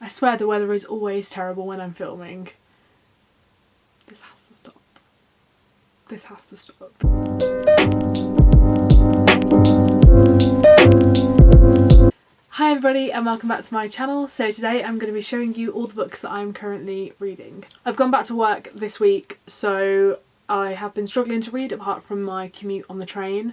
I swear the weather is always terrible when I'm filming. This has to stop. This has to stop. Hi everybody and welcome back to my channel. So today I'm going to be showing you all the books that I'm currently reading. I've gone back to work this week, so I have been struggling to read apart from my commute on the train.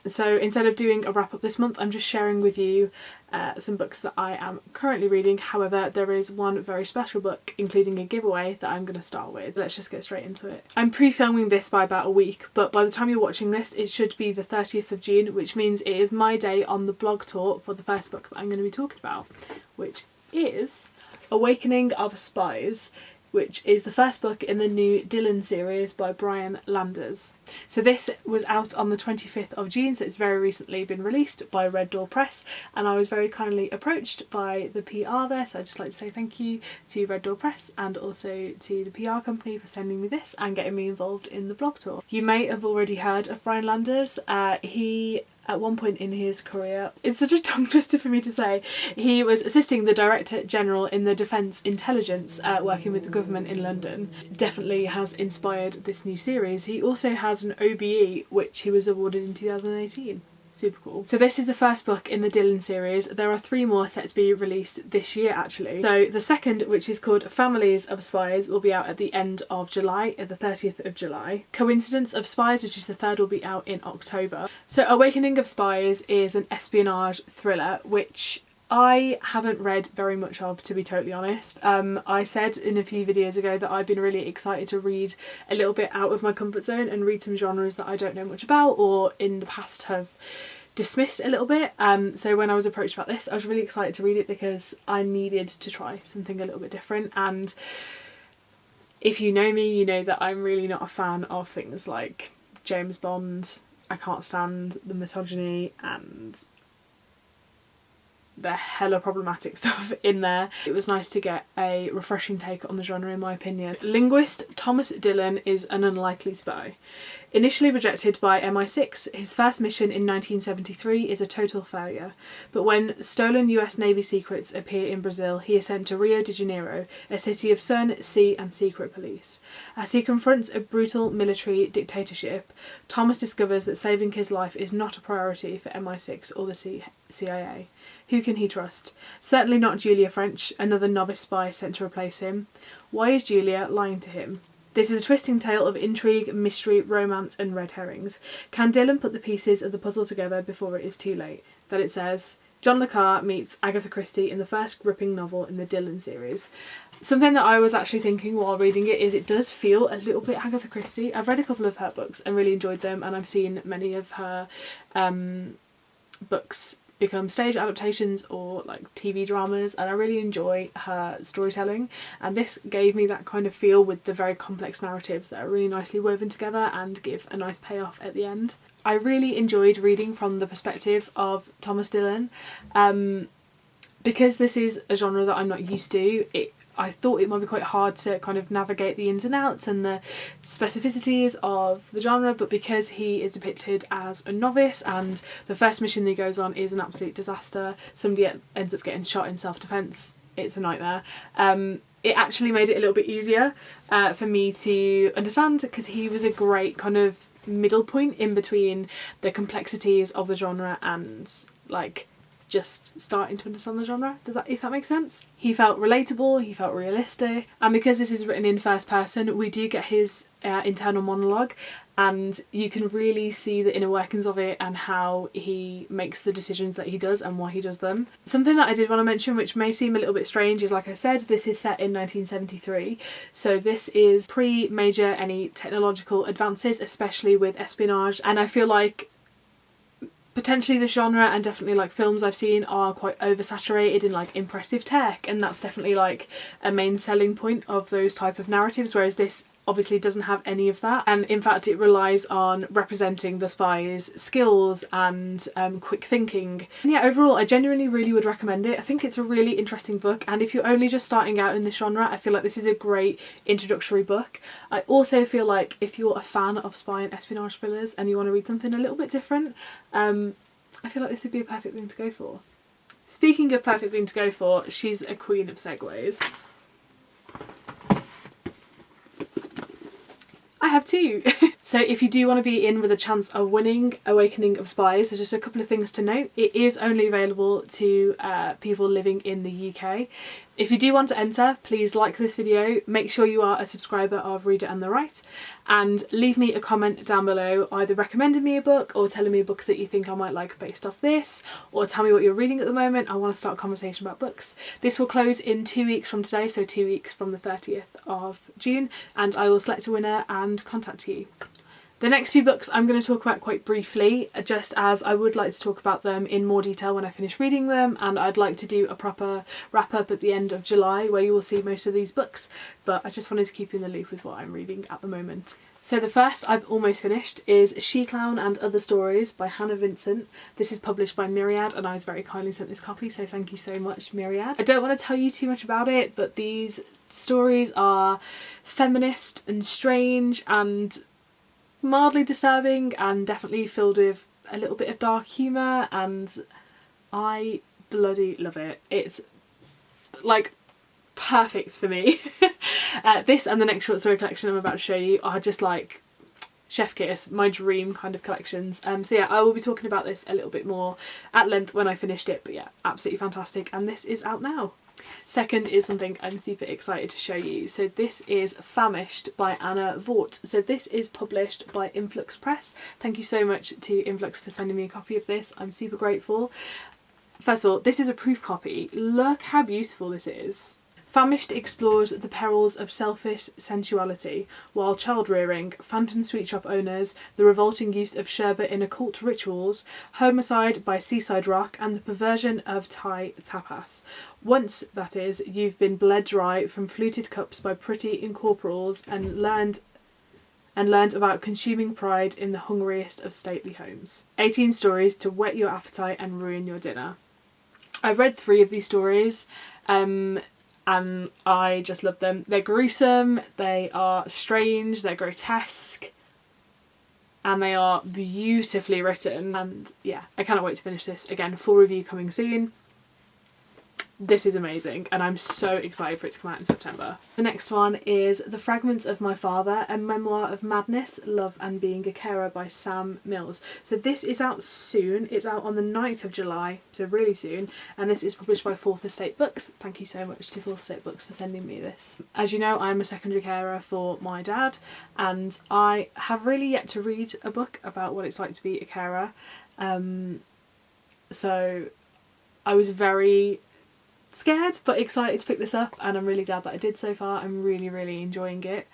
So instead of doing a wrap up this month, I'm just sharing with you some books that I am currently reading. However, there is one very special book, including a giveaway, that I'm going to start with. Let's just get straight into it. I'm pre-filming this by about a week, but by the time you're watching this, it should be the 30th of June, which means it is my day on the blog tour for the first book that I'm going to be talking about, which is Awakening of Spies, which is the first book in the new Dylan series by Brian Landers. So this was out on the 25th of June, so it's very recently been released by Red Door Press, and I was very kindly approached by the PR there, so I'd just like to say thank you to Red Door Press and also to the PR company for sending me this and getting me involved in the blog tour. You may have already heard of Brian Landers. He at one point in his career, it's such a tongue twister for me to say, he was assisting the Director General in the Defence Intelligence, working with the government in London. Definitely has inspired this new series. He also has an OBE which he was awarded in 2018. Super cool. So this is the first book in the Dylan series. There are 3 more set to be released this year actually. So the second, which is called Families of Spies, will be out at the end of July, at the 30th of July. Coincidence of Spies, which is the third, will be out in October. So Awakening of Spies is an espionage thriller which I haven't read very much of, to be totally honest. I said in a few videos ago that I've been really excited to read a little bit out of my comfort zone and read some genres that I don't know much about or in the past have dismissed a little bit. So when I was approached about this, I was really excited to read it because I needed to try something a little bit different. And if you know me, you know that I'm really not a fan of things like James Bond. I can't stand the misogyny and the hella problematic stuff in there. It was nice to get a refreshing take on the genre in my opinion. Linguist Thomas Dillon is an unlikely spy. Initially rejected by MI6, his first mission in 1973 is a total failure, but when stolen US Navy secrets appear in Brazil, he is sent to Rio de Janeiro, a city of sun, sea and secret police. As he confronts a brutal military dictatorship, Thomas discovers that saving his life is not a priority for MI6 or the CIA. Who can he trust? Certainly not Julia French, another novice spy sent to replace him. Why is Julia lying to him? This is a twisting tale of intrigue, mystery, romance and red herrings. Can Dylan put the pieces of the puzzle together before it is too late? Then it says, John le Carre meets Agatha Christie in the first gripping novel in the Dylan series. Something that I was actually thinking while reading it is it does feel a little bit Agatha Christie. I've read a couple of her books and really enjoyed them, and I've seen many of her books become stage adaptations or like TV dramas, and I really enjoy her storytelling, and this gave me that kind of feel with the very complex narratives that are really nicely woven together and give a nice payoff at the end. I really enjoyed reading from the perspective of Thomas Dillon. Because this is a genre that I'm not used to, I thought it might be quite hard to kind of navigate the ins and outs and the specificities of the genre, but because he is depicted as a novice and the first mission that he goes on is an absolute disaster, somebody ends up getting shot in self-defense, it's a nightmare, it actually made it a little bit easier for me to understand, because he was a great kind of middle point in between the complexities of the genre and like just starting to understand the genre, if that makes sense. He felt relatable, he felt realistic, and because this is written in first person, we do get his internal monologue, and you can really see the inner workings of it and how he makes the decisions that he does and why he does them. Something that I did want to mention, which may seem a little bit strange, is like I said, this is set in 1973, so this is pre-major any technological advances, especially with espionage, and I feel like potentially the genre and definitely like films I've seen are quite oversaturated in like impressive tech, and that's definitely like a main selling point of those type of narratives, whereas this obviously doesn't have any of that, and in fact it relies on representing the spy's skills and quick thinking. And yeah, overall I genuinely really would recommend it. I think it's a really interesting book, and if you're only just starting out in this genre, I feel like this is a great introductory book. I also feel like if you're a fan of spy and espionage thrillers and you want to read something a little bit different, I feel like this would be a perfect thing to go for. Speaking of perfect thing to go for, she's a queen of segues. I have two. So if you do want to be in with a chance of winning Awakening of Spies, there's just a couple of things to note. It is only available to people living in the UK. If you do want to enter, please like this video, make sure you are a subscriber of Reader and the Right, and leave me a comment down below either recommending me a book or telling me a book that you think I might like based off this, or tell me what you're reading at the moment. I want to start a conversation about books. This will close in 2 weeks from today, so 2 weeks from the 30th of June, and I will select a winner and contact you. The next few books I'm going to talk about quite briefly, just as I would like to talk about them in more detail when I finish reading them, and I'd like to do a proper wrap up at the end of July where you will see most of these books, but I just wanted to keep you in the loop with what I'm reading at the moment. So the first I've almost finished is Ashy Clown and Other Stories by Hannah Vincent. This is published by Myriad, and I was very kindly sent this copy, so thank you so much, Myriad. I don't want to tell you too much about it, but these stories are feminist and strange and mildly disturbing and definitely filled with a little bit of dark humour, and I bloody love it. It's like perfect for me. This and the next short story collection I'm about to show you are just like chef kiss, my dream kind of collections. So yeah, I will be talking about this a little bit more at length when I finished it, but yeah, absolutely fantastic, and this is out now. Second is something I'm super excited to show you. So this is Famished by Anna Vaught. So this is published by Influx Press. Thank you so much to Influx for sending me a copy of this. I'm super grateful. First of all, this is a proof copy. Look how beautiful this is. Famished explores the perils of selfish sensuality, while child-rearing, phantom sweet shop owners, the revolting use of sherbet in occult rituals, homicide by seaside rock, and the perversion of Thai tapas. Once, that is, you've been bled dry from fluted cups by pretty incorporals and learned about consuming pride in the hungriest of stately homes. 18 stories to whet your appetite and ruin your dinner. I've read 3 of these stories, and I just love them. They're gruesome, they are strange, they're grotesque, and they are beautifully written, and yeah, I cannot wait to finish this. Again, full review coming soon. This is amazing, and I'm so excited for it to come out in September. The next one is The Fragments of My Father, a memoir of madness, love and being a carer by Sam Mills. So this is out soon. It's out on the 9th of July, so really soon, and this is published by Fourth Estate Books. Thank you so much to Fourth Estate Books for sending me this. As you know, I'm a secondary carer for my dad, and I have really yet to read a book about what it's like to be a carer. So I was very scared but excited to pick this up, and I'm really glad that I did so far. I'm really enjoying it.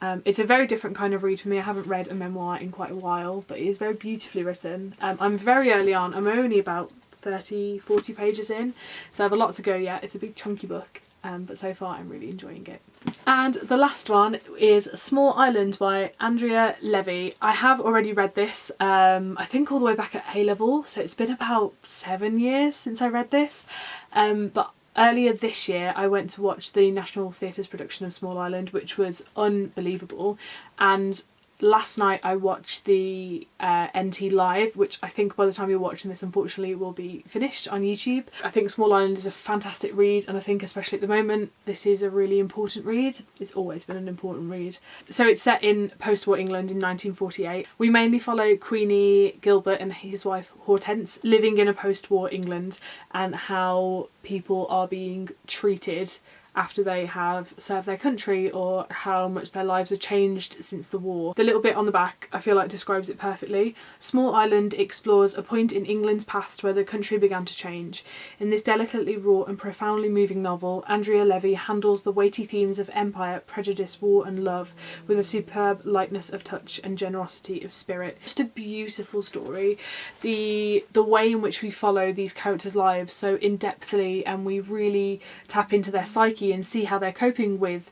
It's a very different kind of read for me. I haven't read a memoir in quite a while, but it is very beautifully written. I'm very early on. I'm only about 30-40 pages in, so I have a lot to go yet. It's a big chunky book, but so far I'm really enjoying it. And the last one is Small Island by Andrea Levy. I have already read this, I think all the way back at A-level, so it's been about 7 years since I read this, but earlier this year I went to watch the National Theatre's production of Small Island, which was unbelievable, and last night I watched the NT Live, which I think by the time you're watching this unfortunately will be finished on YouTube. I think Small Island is a fantastic read, and I think especially at the moment this is a really important read. It's always been an important read. So it's set in post-war England in 1948. We mainly follow Queenie Gilbert and his wife Hortense living in a post-war England, and how people are being treated after they have served their country, or how much their lives have changed since the war. The little bit on the back I feel like describes it perfectly. Small Island explores a point in England's past where the country began to change. In this delicately wrought and profoundly moving novel, Andrea Levy handles the weighty themes of empire, prejudice, war and love with a superb lightness of touch and generosity of spirit. Just a beautiful story. The way in which we follow these characters' lives so in-depthly, and we really tap into their psyche and see how they're coping with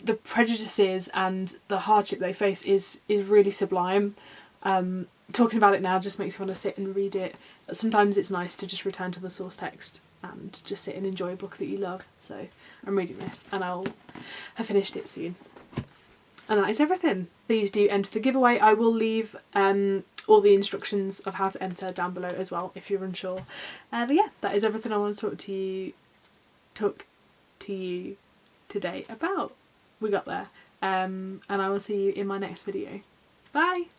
the prejudices and the hardship they face is really sublime. Talking about it now just makes me want to sit and read it. Sometimes it's nice to just return to the source text and just sit and enjoy a book that you love. So I'm reading this and I'll have finished it soon. And that is everything. Please do enter the giveaway. I will leave all the instructions of how to enter down below as well if you're unsure. But yeah, that is everything I want to talk to you today about. We got there. And I will see you in my next video. Bye!